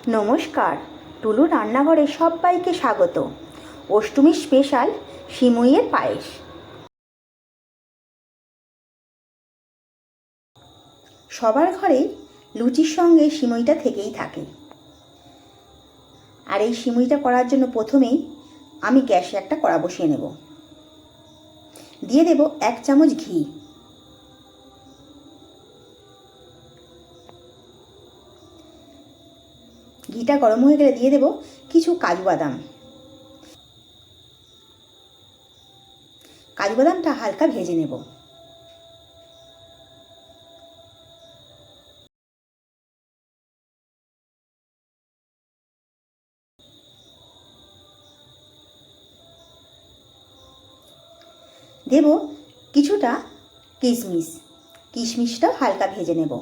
নমস্কার, টুলু রান্নাঘরে সবাইকে স্বাগত। অষ্টমী স্পেশাল সিমুইয়ের পায়েস। সবার ঘরেই লুচির সঙ্গে সিমুইটা থেকেই থাকে। আর এই সিমুইটা করার জন্য প্রথমেই আমি গ্যাসে একটা কড়া বসিয়ে নেব। দিয়ে দেব 1 চামচ ঘি। ঘিটা গরম হয়ে গেলে দিয়ে দেব কিছু কাজু বাদাম। কাজু বাদামটা হালকা ভেজে নেব। দেব কিছুটা কিশমিশ। কিশমিশটাও হালকা ভেজে নেব।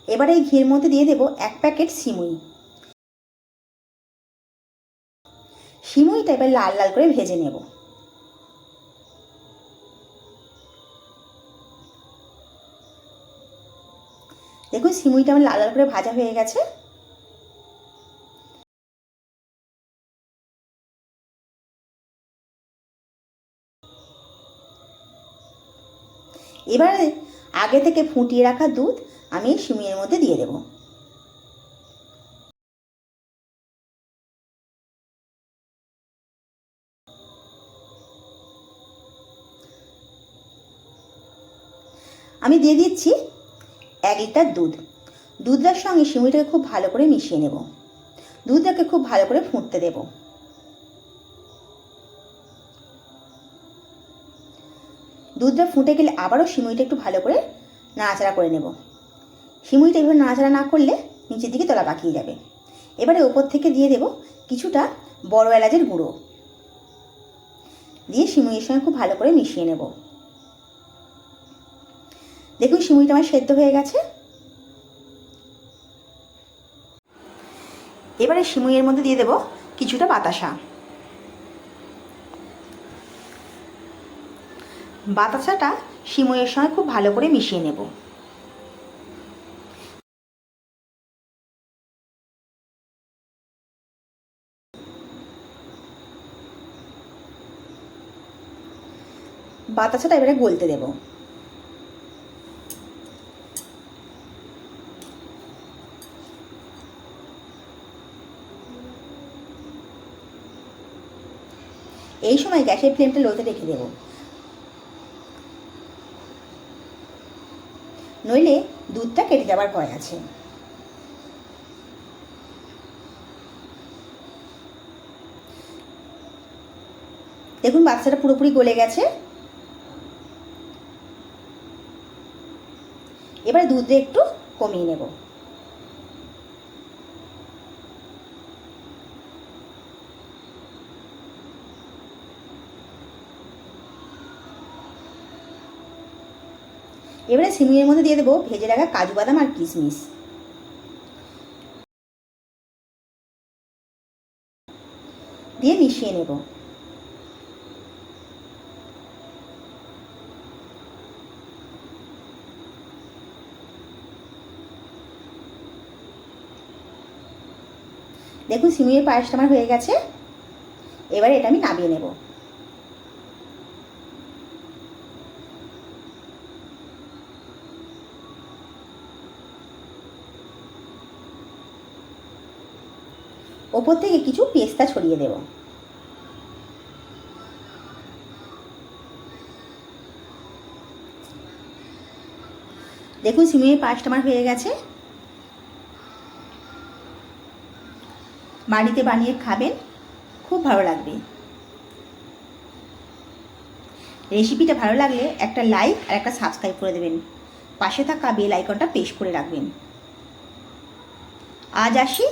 এবার এই ঘির মধ্যে দিয়ে দেব 1 প্যাকেট সিমুই। সিমুইটা এবার লাল লাল করে ভেজে নেব। দেখুন সিমুইটা আমার লাল লাল করে ভাজা হয়ে গেছে। এবারে আগে থেকে ফুটিয়ে রাখা দুধ আমি সিমুইয়ের মধ্যে দিয়ে দেব। আমি দিয়ে দিচ্ছি 1 লিটার দুধ। দুধটার সঙ্গে সিমুইটাকে খুব ভালো করে মিশিয়ে নেব। দুধটাকে খুব ভালো করে ফুটতে দেব। দুধটা ফুটে গেলে আবারও সিমুইটা একটু ভালো করে নাড়াচাড়া করে নেব। সিমুইটা এভাবে নাড়াচাড়া না করলে নিচের দিকে তলা পাকিয়ে যাবে। এবারে ওপর থেকে দিয়ে দেব কিছুটা বড় এলাচের গুঁড়ো। দিয়ে সিমুইয়ের সঙ্গে খুব ভালো করে মিশিয়ে নেব। দেখুন সিমুইটা আমার সেদ্ধ হয়ে গেছে। এবারে সিমুইয়ের মধ্যে দিয়ে দেব কিছুটা বাতাসা। বাতাসাটা সিমুইয়ের সঙ্গে খুব ভালো করে মিশিয়ে নেব। বাতাসাটা এবারে গলতে দেব। এই সময় গ্যাসের ফ্লেমটা লোতে রেখে দেব, নইলে দুধটা কেটে যাবার ভয় আছে। দেখুন বাতাসাটা পুরোপুরি গলে গেছে। এবারে দুধটা একটু কমিয়ে নেব। এবারে সিমুইয়ের মধ্যে দিয়ে দেবো ভেজে রাখা কাজু বাদাম আর কিশমিশ। দিয়ে মিশিয়ে নেব। দেখুন সিমুইয়ের পায়েসটা আমার হয়ে গেছে। এবারে এটা আমি নামিয়ে নেব। ওপর থেকে কিছু পেস্তা ছড়িয়ে দেব। দেখুন সিমুইয়ের পায়েসটা আমার হয়ে গেছে। বাড়িতে বানিয়ে খাবেন, খুব ভালো লাগবে। রেসিপিটা ভালো লাগলে একটা লাইক আর একটা সাবস্ক্রাইব করে দেবেন। পাশে থাকা বেল আইকনটা প্রেস করে রাখবেন। আজ আসি।